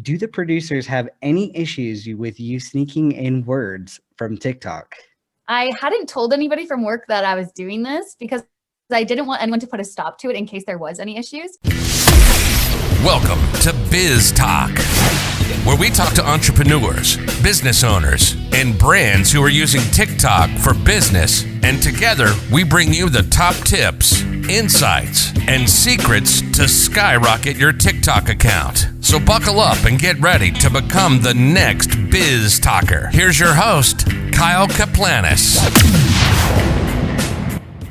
Do the producers have any issues with you sneaking in words from TikTok? I hadn't told anybody from work that I was doing this because I didn't want anyone to put a stop to it in case there was any issues. Welcome to BizTok, where we talk to entrepreneurs, business owners, and brands who are using TikTok for business. And together, we bring you the top tips, insights, and secrets to skyrocket your TikTok account. So buckle up and get ready to become the next BizTalker. Here's your host, Kyle Kaplanis.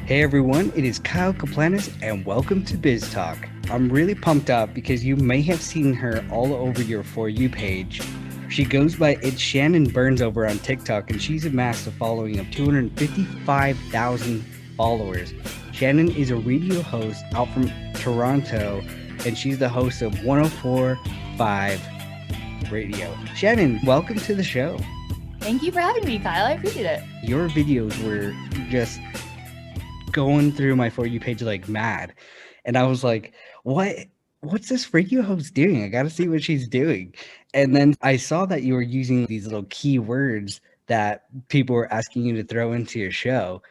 Hey everyone, it is Kyle Kaplanis and welcome to BizTalk. I'm really pumped up because you may have seen her all over your For You page. She goes by It's Shannon Burns over on TikTok and she's amassed a following of 255,000 followers. Shannon is a radio host out from Toronto and she's the host of 104.5 Radio. Shannon, welcome to the show. Thank you for having me, Kyle. I appreciate it. Your videos were just going through my For You page like mad. And I was like, what's this radio host doing? I got to see what she's doing. And then I saw that you were using these little keywords that people were asking you to throw into your show.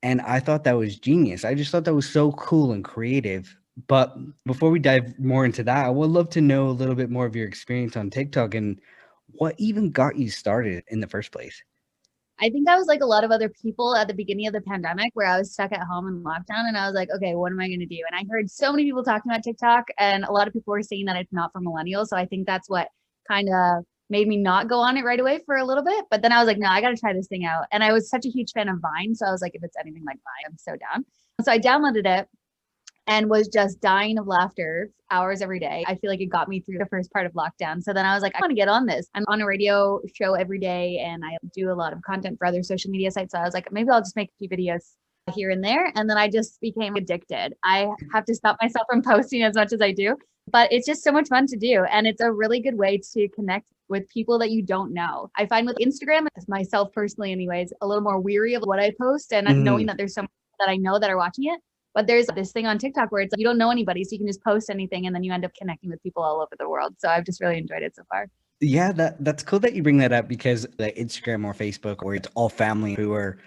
And I thought that was genius. I just thought that was so cool and creative. But before we dive more into that, I would love to know a little bit more of your experience on TikTok and what even got you started in the first place. I think I was like a lot of other people at the beginning of the pandemic where I was stuck at home in lockdown and I was like, okay, what am I going to do? And I heard so many people talking about TikTok and a lot of people were saying that it's not for millennials. So I think that's what kind of made me not go on it right away for a little bit. But then I was like, no, I got to try this thing out. And I was such a huge fan of Vine. So I was like, if it's anything like Vine, I'm so down. So I downloaded it and was just dying of laughter hours every day. I feel like it got me through the first part of lockdown. So then I was like, I want to get on this. I'm on a radio show every day and I do a lot of content for other social media sites. So I was like, maybe I'll just make a few videos here and there. And then I just became addicted. I have to stop myself from posting as much as I do, but it's just so much fun to do. And it's a really good way to connect with people that you don't know. I find with Instagram, myself personally anyways, a little more weary of what I post and knowing that there's some that I know that are watching it. But there's this thing on TikTok where it's like you don't know anybody, so you can just post anything and then you end up connecting with people all over the world. So I've just really enjoyed it so far. Yeah, that's cool that you bring that up because the Instagram or Facebook where it's all family who are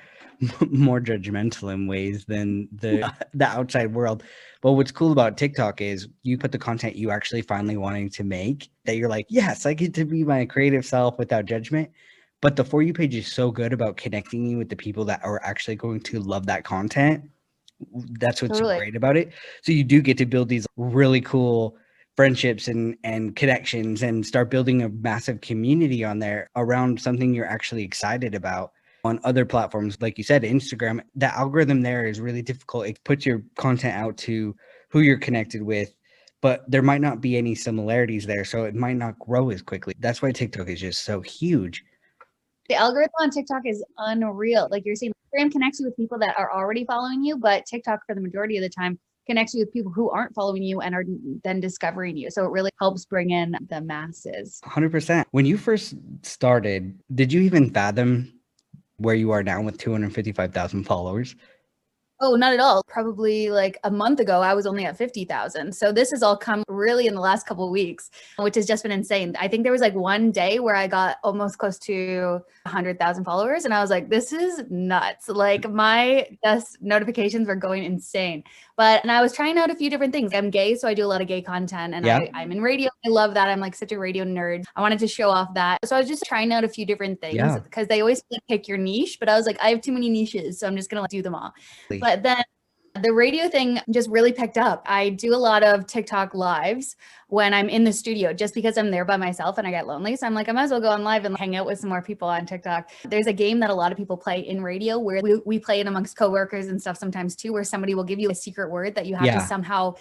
more judgmental in ways than the outside world. But what's cool about TikTok is you put the content you actually finally wanting to make that you're like, yes, I get to be my creative self without judgment. But the For You page is so good about connecting you with the people that are actually going to love that content. That's what's so great about it. So you do get to build these really cool friendships and connections and start building a massive community on there around something you're actually excited about. On other platforms, like you said, Instagram, the algorithm there is really difficult. It puts your content out to who you're connected with, but there might not be any similarities there. So it might not grow as quickly. That's why TikTok is just so huge. The algorithm on TikTok is unreal. Like you're saying, Instagram connects you with people that are already following you, but TikTok for the majority of the time connects you with people who aren't following you and are then discovering you. So it really helps bring in the masses. 100%. When you first started, did you even fathom where you are now with 255,000 followers? Oh, not at all. Probably like a month ago, I was only at 50,000. So this has all come really in the last couple of weeks, which has just been insane. I think there was like one day where I got almost close to 100,000 followers. And I was like, this is nuts. Like my just notifications were going insane. And I was trying out a few different things. I'm gay, so I do a lot of gay content and I'm in radio. I love that. I'm like such a radio nerd. I wanted to show off that. So I was just trying out a few different things because they always pick your niche, but I was like, I have too many niches. So I'm just going to do them all. But then the radio thing just really picked up. I do a lot of TikTok lives when I'm in the studio just because I'm there by myself and I get lonely. So I'm like, I might as well go on live and hang out with some more people on TikTok. There's a game that a lot of people play in radio where we play it amongst coworkers and stuff sometimes too, where somebody will give you a secret word that you have to somehow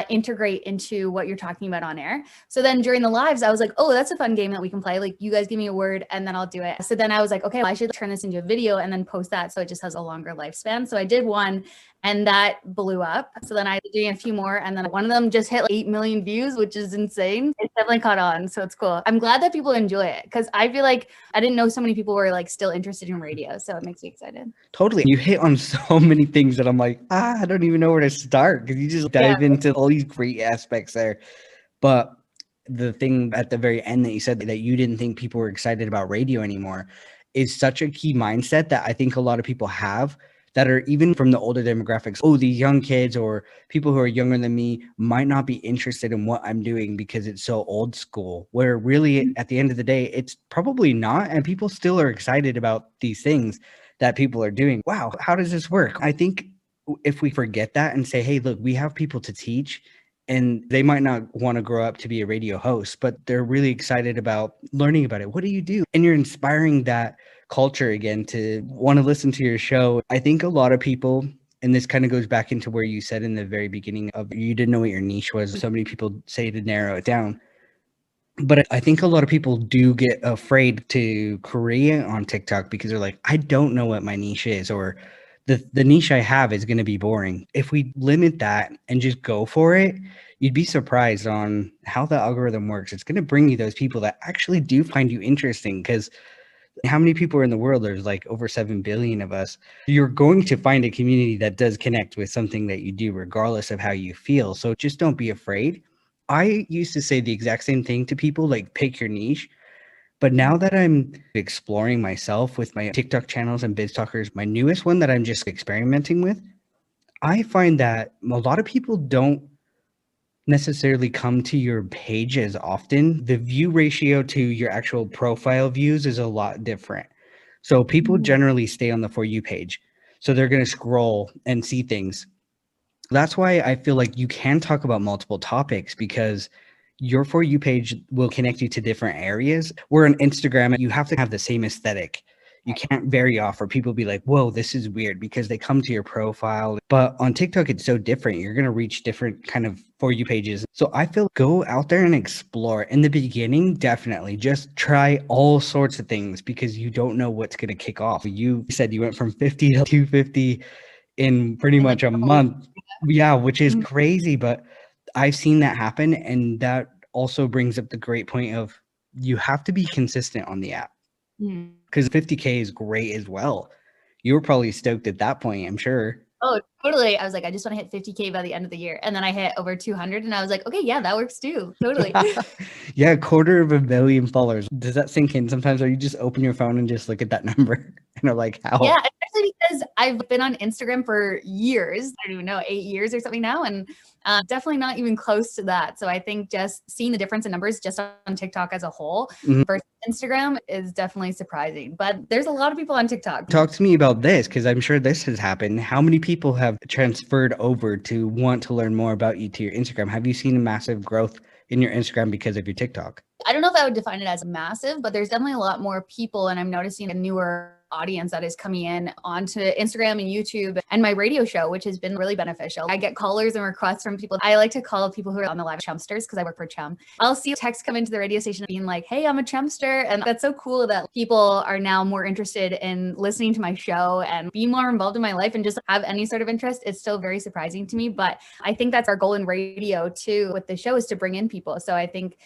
integrate into what you're talking about on air. So then during the lives, I was like, oh, that's a fun game that we can play. Like you guys give me a word and then I'll do it. So then I was like, okay, well, I should turn this into a video and then post that. So it just has a longer lifespan. So I did one and that blew up. So then I was doing a few more and then one of them just hit like 8 million views, which is insane. It's definitely caught on. So it's cool. I'm glad that people enjoy it because I feel like I didn't know so many people were like still interested in radio. So it makes me excited. Totally. You hit on so many things that I'm like, I don't even know where to start because you just dive into all these great aspects there. But The thing at the very end that you said that you didn't think people were excited about radio anymore is such a key mindset that I think a lot of people have that are even from the older demographics. Oh, the young kids or people who are younger than me might not be interested in what I'm doing because it's so old school, where really at the end of the day, it's probably not. And people still are excited about these things that people are doing. Wow, how does this work? I think if we forget that and say, hey, look, we have people to teach, and they might not want to grow up to be a radio host, but they're really excited about learning about it. What do you do? And you're inspiring that culture again to want to listen to your show. I think a lot of people, and this kind of goes back into where you said in the very beginning of you didn't know what your niche was. So many people say to narrow it down. But I think a lot of people do get afraid to create on TikTok because they're like, I don't know what my niche is, or the niche I have is going to be boring. If we limit that and just go for it, you'd be surprised on how the algorithm works. It's going to bring you those people that actually do find you interesting, because how many people are in the world? There's like over 7 billion of us. You're going to find a community that does connect with something that you do, regardless of how you feel. So just don't be afraid. I used to say the exact same thing to people, like pick your niche. But now that I'm exploring myself with my TikTok channels and BizTalkers, my newest one that I'm just experimenting with, I find that a lot of people don't necessarily come to your page as often. The view ratio to your actual profile views is a lot different. So people generally stay on the For You page. So they're going to scroll and see things. That's why I feel like you can talk about multiple topics, because your For You page will connect you to different areas. Where on Instagram, you have to have the same aesthetic. You can't vary off, or people be like, whoa, this is weird, because they come to your profile. But on TikTok, it's so different. You're going to reach different kind of For You pages. So I feel go out there and explore. In the beginning, definitely just try all sorts of things, because you don't know what's going to kick off. You said you went from 50 to 250 in pretty much a month. Yeah, which is crazy, but I've seen that happen. And that also brings up the great point of you have to be consistent on the app, because 50K is great as well. You were probably stoked at that point, I'm sure. Oh, totally. I was like, I just want to hit 50K by the end of the year. And then I hit over 200 and I was like, okay, yeah, that works too. Totally. Yeah, 250,000,000 followers. Does that sink in sometimes, or you just open your phone and just look at that number and are like, how? Yeah, especially because I've been on Instagram for years. I don't even know, 8 years or something now. And definitely not even close to that. So I think just seeing the difference in numbers just on TikTok as a whole versus Instagram is definitely surprising. But there's a lot of people on TikTok. Talk to me about this, because I'm sure this has happened. How many people have transferred over to want to learn more about you to your Instagram? Have you seen a massive growth in your Instagram because of your TikTok? I don't know if I would define it as massive, but there's definitely a lot more people, and I'm noticing a newer audience that is coming in onto Instagram and YouTube and my radio show, which has been really beneficial. I get callers and requests from people. I like to call people who are on the live Chumsters, because I work for Chum. I'll see a text come into the radio station being like, hey, I'm a Chumster. And that's so cool that people are now more interested in listening to my show and be more involved in my life and just have any sort of interest. It's still very surprising to me, but I think that's our goal in radio too with the show, is to bring in people. So I think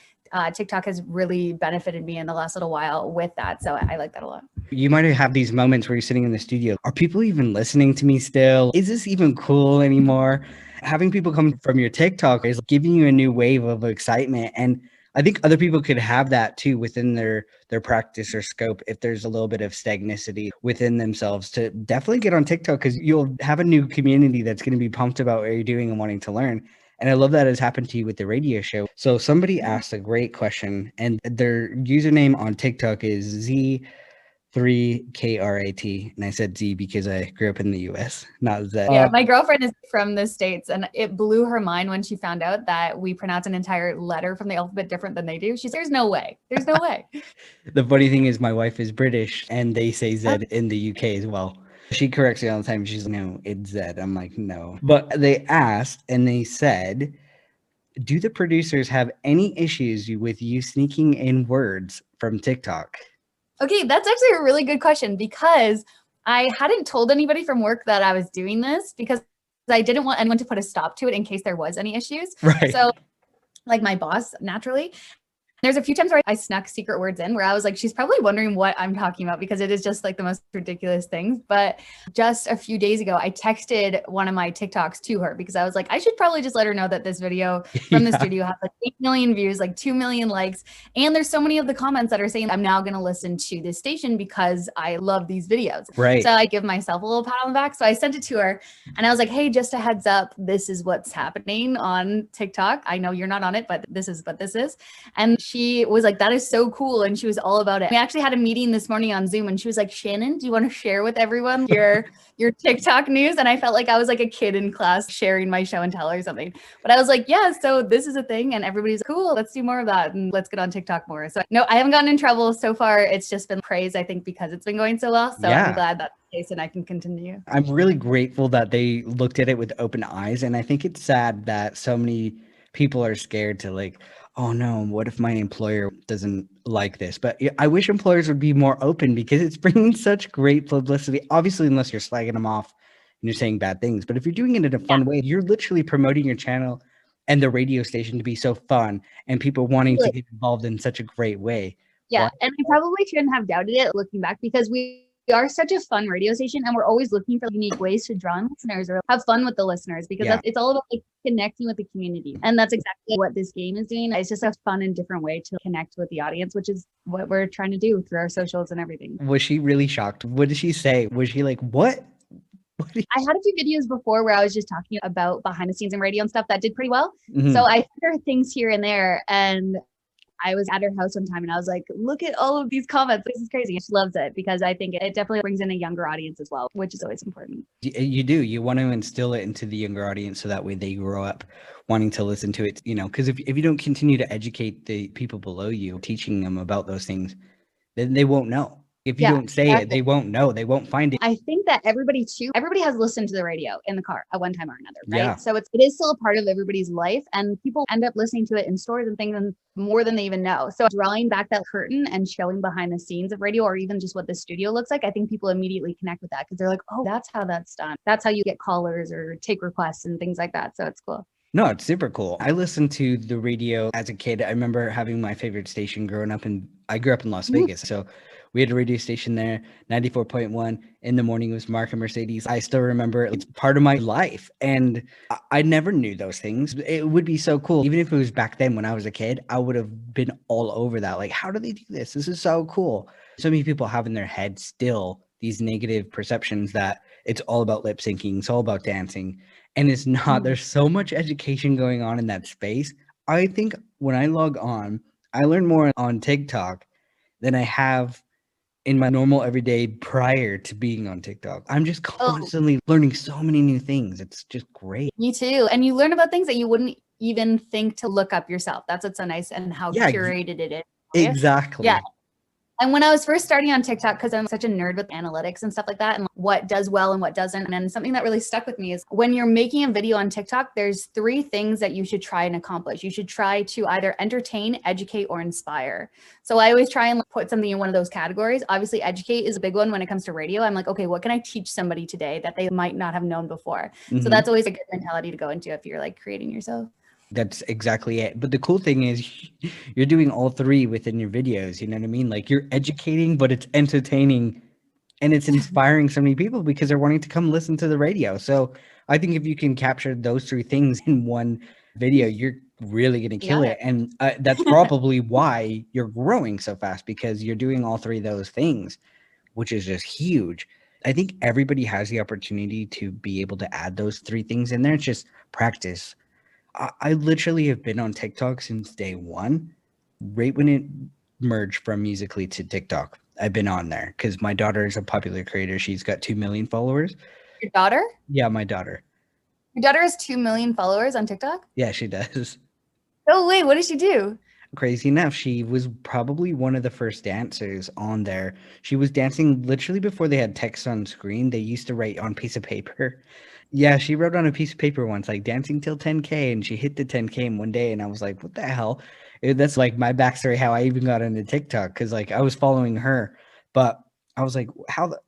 TikTok has really benefited me in the last little while with that. So I like that a lot. You might have these moments where you're sitting in the studio. Are people even listening to me still? Is this even cool anymore? Having people come from your TikTok is giving you a new wave of excitement. And I think other people could have that too within their practice or scope, if there's a little bit of stagnicity within themselves, to definitely get on TikTok, because you'll have a new community that's going to be pumped about what you're doing and wanting to learn. And I love that has happened to you with the radio show. So somebody asked a great question, and their username on TikTok is Z3KRAT. And I said Z because I grew up in the US, not Z. Yeah, my girlfriend is from the States, and it blew her mind when she found out that we pronounce an entire letter from the alphabet different than they do. She's there's no way. There's no way. The funny thing is my wife is British, and they say Z in the UK as well. She corrects me all the time. She's like, no, it's Z. I'm like, no. But they asked, and they said, do the producers have any issues with you sneaking in words from TikTok? Okay, that's actually a really good question, because I hadn't told anybody from work that I was doing this, because I didn't want anyone to put a stop to it in case there was any issues. Right. So like my boss, naturally. There's a few times where I snuck secret words in where I was like, she's probably wondering what I'm talking about because it is just like the most ridiculous things. But just a few days ago, I texted one of my TikToks to her because I was like, I should probably just let her know that this video from the studio has like 8 million views, like 2 million likes. And there's so many of the comments that are saying, I'm now going to listen to this station because I love these videos. Right. So I give myself a little pat on the back. So I sent it to her and I was like, hey, just a heads up, this is what's happening on TikTok. I know you're not on it, but this is what this is. And she was like, that is so cool. And she was all about it. We actually had a meeting this morning on Zoom and she was like, Shannon, do you want to share with everyone your TikTok news? And I felt like I was like a kid in class sharing my show and tell or something. But I was like, yeah, so this is a thing. And everybody's cool. Let's do more of that. And let's get on TikTok more. So no, I haven't gotten in trouble so far. It's just been praise, I think, because it's been going so well. So I'm glad that's the case and I can continue. I'm really grateful that they looked at it with open eyes. And I think it's sad that so many people are scared to like, oh no, what if my employer doesn't like this? But I wish employers would be more open because it's bringing such great publicity. Obviously, unless you're slagging them off and you're saying bad things. But if you're doing it in a fun way, you're literally promoting your channel and the radio station to be so fun and people wanting to get involved in such a great way. Yeah. And I probably shouldn't have doubted it looking back because we are such a fun radio station and we're always looking for unique ways to draw in listeners or have fun with the listeners because it's all about like connecting with the community. And that's exactly what this game is doing. It's just a fun and different way to connect with the audience, which is what we're trying to do through our socials and everything. Was she really shocked? What did she say? Was she like, what? I had a few videos before where I was just talking about behind the scenes in radio and stuff that did pretty well. So I heard things here and there and I was at her house one time and I was like, look at all of these comments. This is crazy. She loves it because I think it definitely brings in a younger audience as well, which is always important. You do. You want to instill it into the younger audience so that way they grow up wanting to listen to it, because if you don't continue to educate the people below you, teaching them about those things, then they won't know. If you don't say it, they won't know. They won't find it. I think that everybody has listened to the radio in the car at one time or another, right? Yeah. So it is still a part of everybody's life and people end up listening to it in stores and things and more than they even know. So drawing back that curtain and showing behind the scenes of radio or even just what the studio looks like, I think people immediately connect with that because they're like, oh, that's how that's done. That's how you get callers or take requests and things like that. So it's cool. No, it's super cool. I listened to the radio as a kid. I remember having my favorite station growing up I grew up in Las Vegas. So we had a radio station there, 94.1. In the morning was Mark and Mercedes. I still remember it's part of my life. And I never knew those things. It would be so cool. Even if it was back then when I was a kid, I would have been all over that. Like, how do they do this? This is so cool. So many people have in their head still these negative perceptions that it's all about lip syncing. It's all about dancing. And it's not. There's so much education going on in that space. I think when I log on, I learn more on TikTok than I have in my normal everyday prior to being on TikTok. I'm just constantly learning so many new things. It's just great. Me too. And you learn about things that you wouldn't even think to look up yourself. That's what's so nice and how curated it is. Exactly. Yeah. And when I was first starting on TikTok, because I'm such a nerd with analytics and stuff like that, and what does well and what doesn't. And something that really stuck with me is when you're making a video on TikTok, there's 3 things that you should try and accomplish. You should try to either entertain, educate, or inspire. So I always try and put something in one of those categories. Obviously, educate is a big one when it comes to radio. I'm like, okay, what can I teach somebody today that they might not have known before? So that's always a good mentality to go into if you're like creating yourself. That's exactly it. But the cool thing is you're doing all 3 within your videos. You know what I mean? Like you're educating, but it's entertaining and it's inspiring so many people because they're wanting to come listen to the radio. So I think if you can capture those 3 things in one video, you're really going to kill it. And that's probably why you're growing so fast because you're doing all 3 of those things, which is just huge. I think everybody has the opportunity to be able to add those 3 things in there. It's just practice. I literally have been on TikTok since day one, right when it merged from Musical.ly to TikTok. I've been on there because my daughter is a popular creator. She's got 2 million followers. Your daughter? Yeah, my daughter. Your daughter has 2 million followers on TikTok? Yeah, she does. Oh, wait, what does she do? Crazy enough, she was probably one of the first dancers on there. She was dancing literally before they had text on screen. They used to write on a piece of paper. Yeah, she wrote on a piece of paper once, like dancing till 10K, and she hit the 10K in one day. And I was like, what the hell? That's like my backstory, how I even got into TikTok, because like I was following her, but I was like,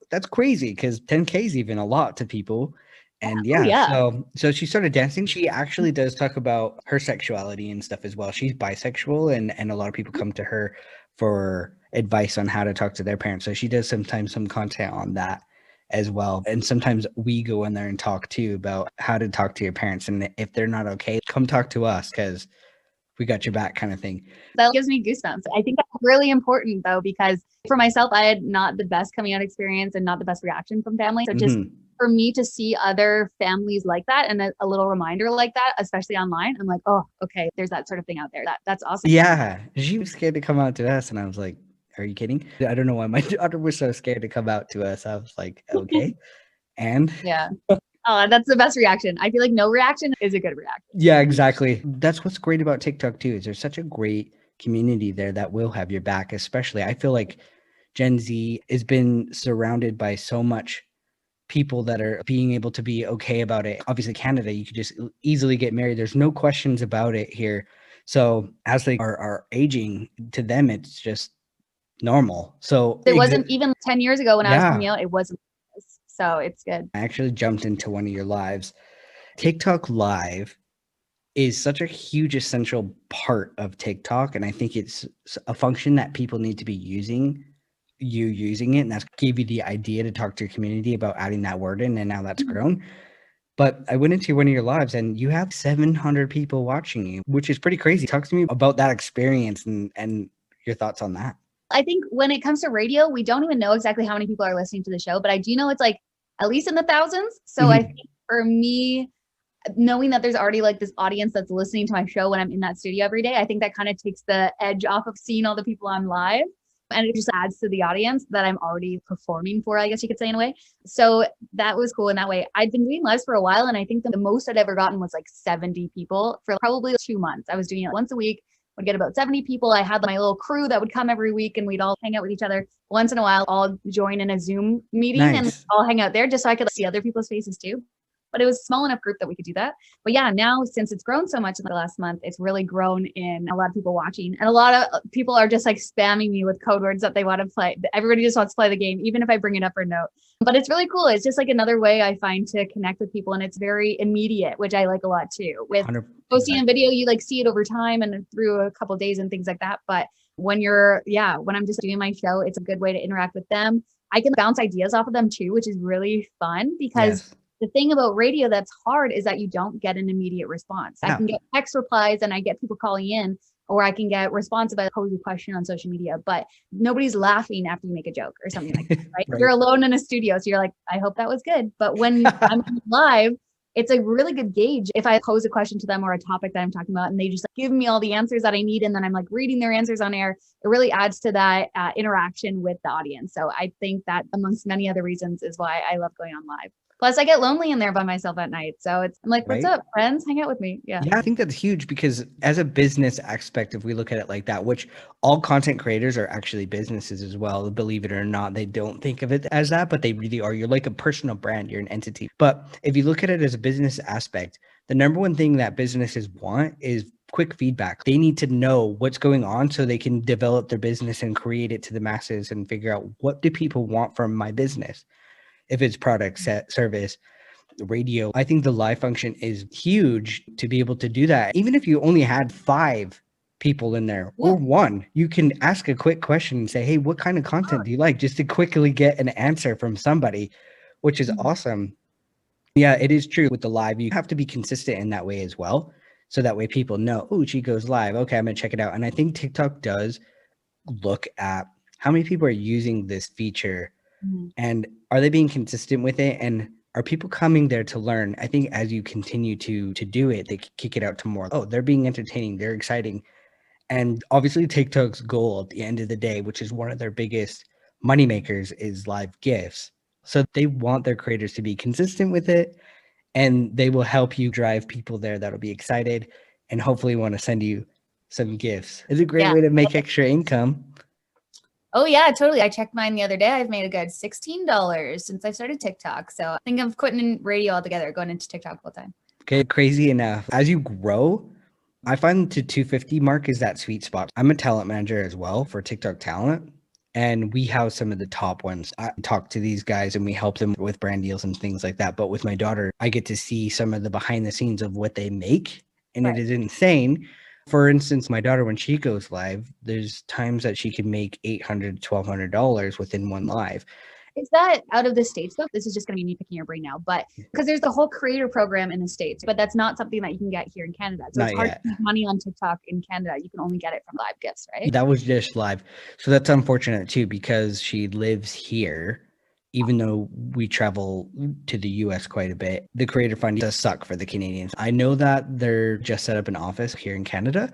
that's crazy, because 10K is even a lot to people. And Oh, yeah, yeah. so she started dancing. She actually does talk about her sexuality and stuff as well. She's bisexual, and a lot of people come to her for advice on how to talk to their parents. So she does sometimes some content on that as well. And sometimes we go in there and talk too about how to talk to your parents. And if they're not okay, come talk to us because we got your back kind of thing. That gives me goosebumps. I think that's really important though, because for myself, I had not the best coming out experience and not the best reaction from family. So just for me to see other families like that and a little reminder like that, especially online, I'm like, oh, okay, there's that sort of thing out there. That's awesome. Yeah. She was scared to come out to us. And I was like, are you kidding? I don't know why my daughter was so scared to come out to us. I was like, okay. And yeah. Oh, that's the best reaction. I feel like no reaction is a good reaction. yeah, exactly. That's what's great about TikTok too, is there's such a great community there that will have your back, especially. I feel like Gen Z has been surrounded by so much people that are being able to be okay about it. Obviously, Canada, you could just easily get married. There's no questions about it here. So as they are aging, to them, it's just normal. So it wasn't even 10 years ago when I was coming out, it wasn't. So it's good. I actually jumped into one of your lives. TikTok Live is such a huge essential part of TikTok. And I think it's a function that people need to be using it. And that's gave you the idea to talk to your community about adding that word in. And now that's grown. But I went into one of your lives and you have 700 people watching you, which is pretty crazy. Talk to me about that experience and your thoughts on that. I think when it comes to radio, we don't even know exactly how many people are listening to the show, but I do know it's like at least in the thousands. So I think for me, knowing that there's already like this audience that's listening to my show when I'm in that studio every day, I think that kind of takes the edge off of seeing all the people on live. And it just adds to the audience that I'm already performing for, I guess you could say, in a way. So that was cool in that way. I'd been doing lives for a while, and I think the most I'd ever gotten was like 70 people for probably 2 months. I was doing it once a week, would get about 70 people. I had my little crew that would come every week, and we'd all hang out with each other. Once in a while, all join in a Zoom meeting and all hang out there just so I could see other people's faces too. But it was a small enough group that we could do that. But yeah, now since it's grown so much in the last month, it's really grown in a lot of people watching. And a lot of people are just like spamming me with code words that they want to play. Everybody just wants to play the game, even if I bring it up or no. But it's really cool. It's just like another way I find to connect with people. And it's very immediate, which I like a lot too. With 100%. Posting a video, you like see it over time and through a couple of days and things like that. But when I'm just doing my show, it's a good way to interact with them. I can bounce ideas off of them too, which is really fun because the thing about radio that's hard is that you don't get an immediate response. I can get text replies and I get people calling in, or I can get response if I pose a question on social media, but nobody's laughing after you make a joke or something like that, right? You're alone in a studio. So you're like, I hope that was good. But when I'm live, it's a really good gauge if I pose a question to them or a topic that I'm talking about and they just give me all the answers that I need. And then I'm like reading their answers on air. It really adds to that interaction with the audience. So I think that amongst many other reasons is why I love going on live. Plus, I get lonely in there by myself at night. So I'm like, what's up, friends? Hang out with me. Yeah, I think that's huge because as a business aspect, if we look at it like that, which all content creators are actually businesses as well, believe it or not, they don't think of it as that, but they really are. You're like a personal brand. You're an entity. But if you look at it as a business aspect, the number one thing that businesses want is quick feedback. They need to know what's going on so they can develop their business and create it to the masses and figure out what do people want from my business. If it's product, service, radio, I think the live function is huge to be able to do that. Even if you only had 5 people in there or 1, you can ask a quick question and say, hey, what kind of content do you like? Just to quickly get an answer from somebody, which is awesome. Yeah, it is true with the live. You have to be consistent in that way as well. So that way people know, oh, she goes live. Okay, I'm going to check it out. And I think TikTok does look at how many people are using this feature and are they being consistent with it? And are people coming there to learn? I think as you continue to do it, they kick it out to more. Oh, they're being entertaining. They're exciting. And obviously TikTok's goal at the end of the day, which is one of their biggest money makers, is live gifts. So they want their creators to be consistent with it. And they will help you drive people there that'll be excited and hopefully want to send you some gifts. It's a great way to make extra income. Oh yeah, totally. I checked mine the other day. I've made a good $16 since I started TikTok. So I think I'm quitting radio altogether, going into TikTok full time. Okay, crazy enough. As you grow, I find the 250 mark is that sweet spot. I'm a talent manager as well for TikTok talent. and we house some of the top ones. I talk to these guys and we help them with brand deals and things like that. But with my daughter, I get to see some of the behind the scenes of what they make, and Right. it is insane. For instance, my daughter, when she goes live, there's times that she can make $800, $1,200 within one live. Is that out of the States though? This is just going to be me picking your brain now, but because there's the whole creator program in the States, but that's not something that you can get here in Canada. So Not it's hard yet. to make money on TikTok in Canada. You can only get it from live gifts, right? That was just live. So that's unfortunate too, because she lives here, even though we travel to the US quite a bit. The creator fund does suck for the Canadians. I know that they're just set up an office here in Canada,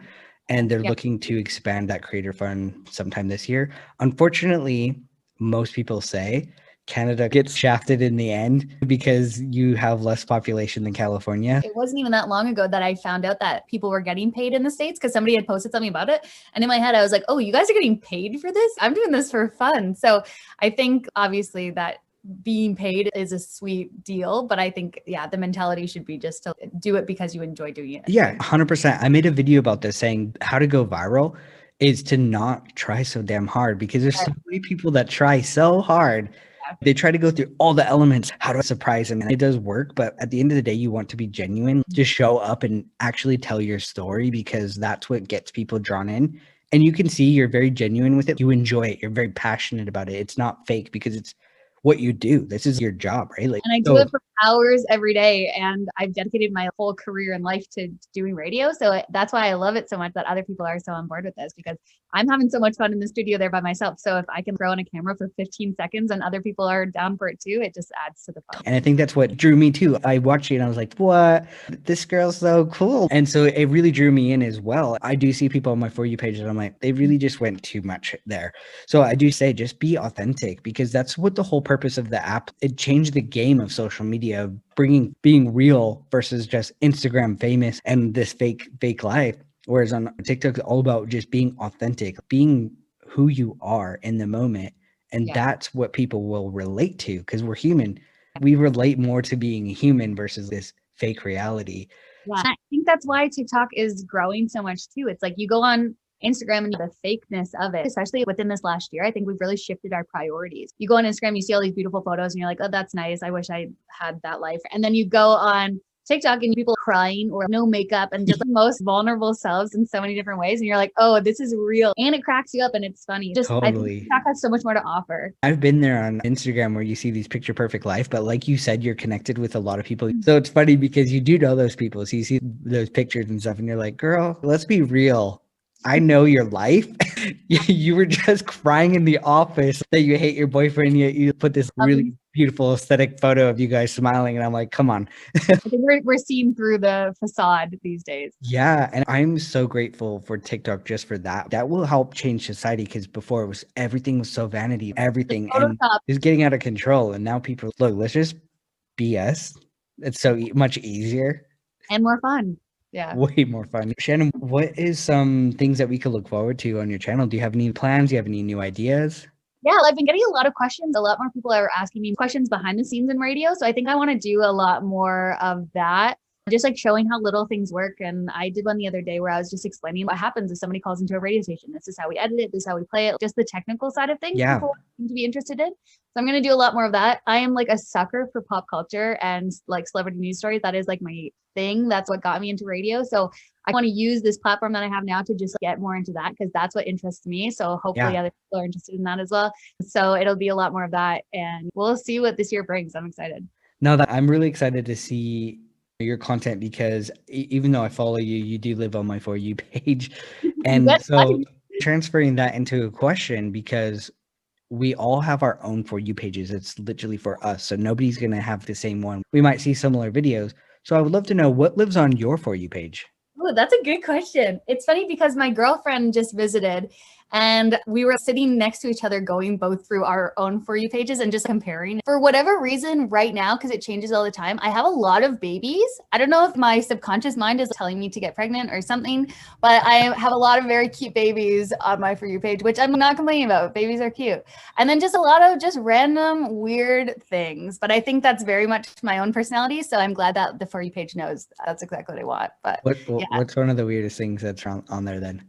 and they're Yeah. looking to expand that creator fund sometime this year. Unfortunately, most people say Canada gets shafted in the end because you have less population than California. It wasn't even that long ago that I found out that people were getting paid in the States because somebody had posted something about it. And in my head, I was like, oh, you guys are getting paid for this? I'm doing this for fun. So I think obviously that being paid is a sweet deal, but I think, yeah, the mentality should be just to do it because you enjoy doing it. Yeah, 100%. I made a video about this saying how to go viral is to not try so damn hard, because there's so many people that try so hard. They try to go through all the elements. How do I surprise them? And it does work. But at the end of the day, you want to be genuine. Just show up and actually tell your story, because that's what gets people drawn in. And you can see you're very genuine with it. You enjoy it. You're very passionate about it. It's not fake because it's what you do. This is your job, right? Like, And I do it for hours every day. And I've dedicated my whole career and life to doing radio. So that's why I love it so much that other people are so on board with this, because I'm having so much fun in the studio there by myself. So if I can throw on a camera for 15 seconds and other people are down for it too, it just adds to the fun. And I think that's what drew me too. I watched it and I was like, what? This girl's so cool. And so it really drew me in as well. I do see people on my For You page that I'm like, they really just went too much there. So I do say, just be authentic, because that's what the whole purpose of the app. It changed the game of social media, being real versus just Instagram famous and this fake life. Whereas on TikTok, it's all about just being authentic, being who you are in the moment. And that's what people will relate to, because we're human. We relate more to being human versus this fake reality. Yeah. I think that's why TikTok is growing so much too. It's like you go on Instagram and the fakeness of it, especially within this last year, I think we've really shifted our priorities. You go on Instagram, you see all these beautiful photos and you're like, oh, that's nice. I wish I had that life. And then you go on TikTok and people crying or no makeup and just the most vulnerable selves in so many different ways. And you're like, oh, this is real. And it cracks you up and it's funny. Just I think TikTok has so much more to offer. I've been there on Instagram where you see these picture perfect life, but like you said, you're connected with a lot of people. So it's funny because you do know those people. So you see those pictures and stuff and you're like, girl, let's be real. I know your life. You were just crying in the office that you hate your boyfriend, yet you put this really beautiful aesthetic photo of you guys smiling. And I'm like, come on. I think we're seeing through the facade these days. Yeah. And I'm so grateful for TikTok just for that. That will help change society, because before everything was so vanity, everything, and it's getting out of control. And now people, look, let's just BS. It's so much easier. And more fun. Yeah. Way more fun. Shannon, what is some things that we could look forward to on your channel? Do you have any plans? Do you have any new ideas? Yeah, I've been getting a lot of questions. A lot more people are asking me questions behind the scenes in radio. So I think I want to do a lot more of that. Just like showing how little things work. And I did one the other day where I was just explaining what happens if somebody calls into a radio station. This is how we edit it. This is how we play it. Just the technical side of things. Yeah. People seem to be interested in. So I'm going to do a lot more of that. I am like a sucker for pop culture and like celebrity news stories. That is like my thing. That's what got me into radio. So I want to use this platform that I have now to just get more into that, because that's what interests me. So hopefully other people are interested in that as well. So it'll be a lot more of that, and we'll see what this year brings. I'm excited. No, that I'm really excited to see your content, because even though I follow you, you do live on my For You page. And so transferring that into a question, because we all have our own For You pages. It's literally for us. So nobody's going to have the same one. We might see similar videos. So I would love to know what lives on your For You page. Oh, that's a good question. It's funny because my girlfriend just visited and we were sitting next to each other going both through our own For You pages and just comparing. For whatever reason right now, because it changes all the time, I have a lot of babies. I don't know if my subconscious mind is telling me to get pregnant or something, but I have a lot of very cute babies on my For You page, which I'm not complaining about. Babies are cute. And then just a lot of just random weird things. But I think that's very much my own personality. So I'm glad that the For You page knows that's exactly what I want. But what's one of the weirdest things that's on there then?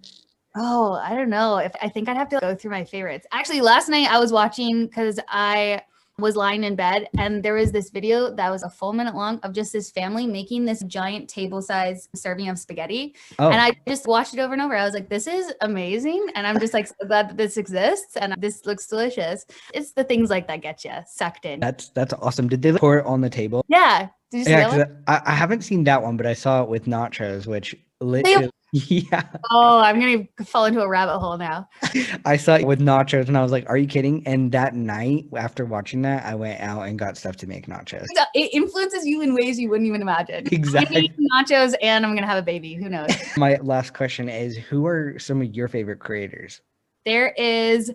Oh, I don't know. If I think I'd have to go through my favorites. Actually, last night I was watching because I was lying in bed and there was this video that was a full minute long of just this family making this giant table size serving of spaghetti. Oh, And I just watched it over and over. I was like, this is amazing. And I'm just like so glad that this exists and this looks delicious. It's the things like that get you sucked in. that's awesome. Did they pour it on the table? Yeah. Did you see Yeah, that one? 'cause I haven't seen that one, but I saw it with nachos, which They- literally, yeah, Oh, I'm going to fall into a rabbit hole now. I saw it with nachos and I was like, are you kidding? And that night after watching that, I went out and got stuff to make nachos. It influences you in ways you wouldn't even imagine. Exactly. I'm eating nachos and I'm going to have a baby. Who knows? My last question is, who are some of your favorite creators? There is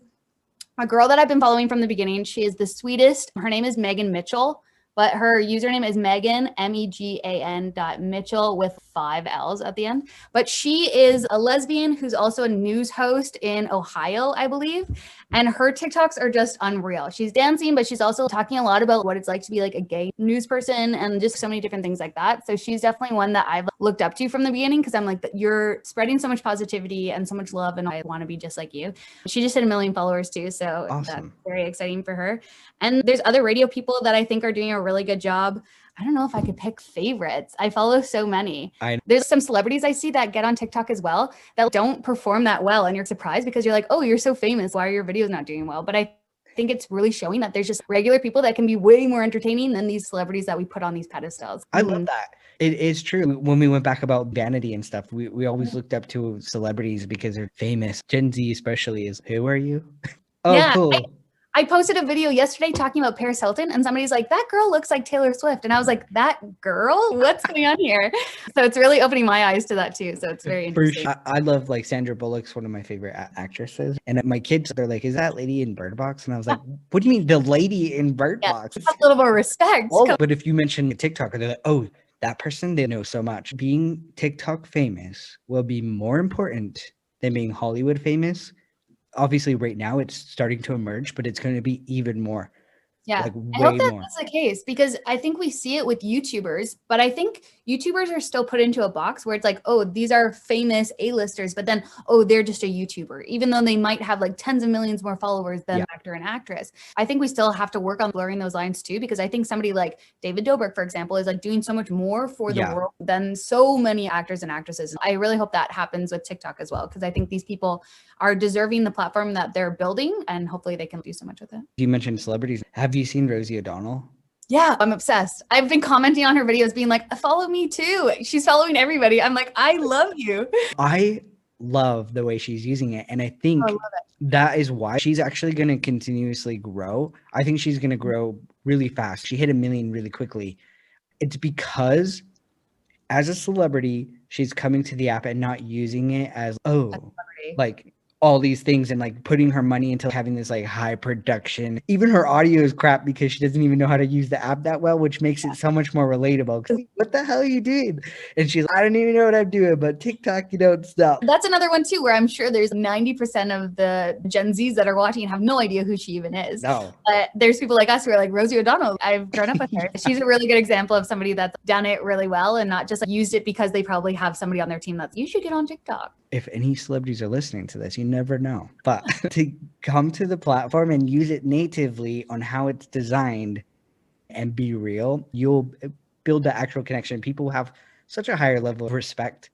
a girl that I've been following from the beginning. She is the sweetest. Her name is Megan Mitchell, but her username is Megan, Megan.Mitchell with 5 L's at the end. But she is a lesbian who's also a news host in Ohio, I believe. And her TikToks are just unreal. She's dancing, but she's also talking a lot about what it's like to be like a gay news person and just so many different things like that. So she's definitely one that I've looked up to from the beginning because I'm like, you're spreading so much positivity and so much love, and I want to be just like you. She just hit 1 million followers too. So Awesome. That's very exciting for her. And there's other radio people that I think are doing a really good job. I don't know if I could pick favorites. I follow so many. There's some celebrities I see that get on TikTok as well that don't perform that well. And you're surprised because you're like, oh, you're so famous. Why are your videos not doing well? But I think it's really showing that there's just regular people that can be way more entertaining than these celebrities that we put on these pedestals. I love that. It is true. When we went back about vanity and stuff, we always looked up to celebrities because they're famous. Gen Z especially is, who are you? Oh, Yeah, cool. I posted a video yesterday talking about Paris Hilton and somebody's like, that girl looks like Taylor Swift. And I was like, that girl? What's going on here? So it's really opening my eyes to that too. So it's very interesting. I love like Sandra Bullock's one of my favorite actresses. And my kids, they're like, is that lady in Bird Box? And I was like, what do you mean the lady in Bird Box? A little more respect. Oh, but if you mention TikTok, they're like, oh, that person, they know so much. Being TikTok famous will be more important than being Hollywood famous. Obviously, right now it's starting to emerge, but it's going to be even more. Yeah, like I hope way that more. that's the case because I think we see it with YouTubers, but I think YouTubers are still put into a box where it's like, oh, these are famous A-listers, but then, oh, they're just a YouTuber, even though they might have like tens of millions more followers than actor and actress. I think we still have to work on blurring those lines too, because I think somebody like David Dobrik, for example, is like doing so much more for the world than so many actors and actresses. I really hope that happens with TikTok as well, because I think these people are deserving the platform that they're building, and hopefully they can do so much with it. You mentioned celebrities. Have you seen Rosie O'Donnell? Yeah, I'm obsessed. I've been commenting on her videos being like, follow me too. She's following everybody. I'm like, I love you. I love the way she's using it. And I think that is why she's actually going to continuously grow. I think she's going to grow really fast. She hit 1 million really quickly. It's because as a celebrity, she's coming to the app and not using it as, like all these things and like putting her money into having this like high production. Even her audio is crap because she doesn't even know how to use the app that well, which makes it so much more relatable. Because what the hell are you doing? And she's like, I don't even know what I'm doing, but TikTok, you don't stop. That's another one too, where I'm sure there's 90% of the Gen Zs that are watching and have no idea who she even is. No. But there's people like us who are like Rosie O'Donnell. I've grown up with her. She's a really good example of somebody that's done it really well and not just like used it because they probably have somebody on their team that's, you should get on TikTok. If any celebrities are listening to this, you never know. But to come to the platform and use it natively on how it's designed and be real, you'll build the actual connection. People have such a higher level of respect.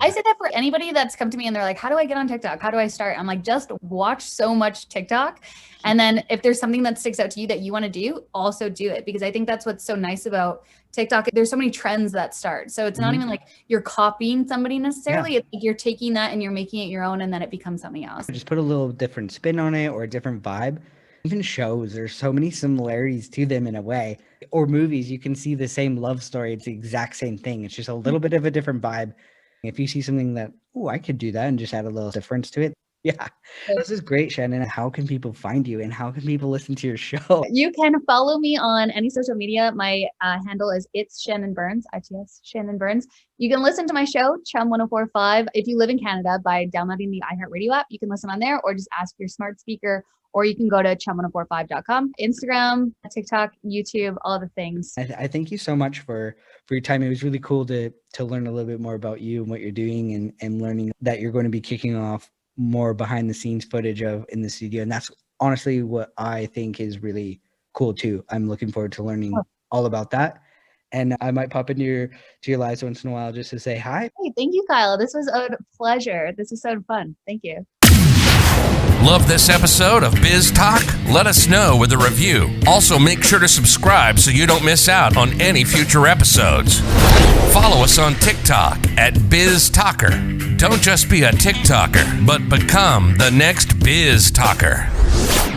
I say that for anybody that's come to me and they're like, how do I get on TikTok? How do I start? I'm like, just watch so much TikTok. And then if there's something that sticks out to you that you want to do, also do it. Because I think that's what's so nice about TikTok. There's so many trends that start. So it's not even like you're copying somebody necessarily. It's like you're taking that and you're making it your own, and then it becomes something else. Just put a little different spin on it or a different vibe. Even shows, there's so many similarities to them in a way. Or movies, you can see the same love story. It's the exact same thing. It's just a little bit of a different vibe. If you see something that, oh, I could do that and just add a little difference to it. Yeah, this is great, Shannon. How can people find you and how can people listen to your show? You can follow me on any social media. My handle is It's Shannon Burns, ITS Shannon Burns. You can listen to my show, Chum 1045, if you live in Canada, by downloading the iHeartRadio app. You can listen on there or just ask your smart speaker, or you can go to chum1045.com, Instagram, TikTok, YouTube, all the things. I thank you so much for your time. It was really cool to learn a little bit more about you and what you're doing and learning that you're going to be kicking off more behind the scenes footage of in the studio. And that's honestly what I think is really cool too. I'm looking forward to learning all about that. And I might pop into your lives once in a while just to say hi. Hey, thank you, Kyle. This was a pleasure. This was so fun. Thank you. Love this episode of BizTok? Let us know with a review. Also, make sure to subscribe so you don't miss out on any future episodes. Follow us on TikTok at BizTalker. Don't just be a TikToker, but become the next BizTalker.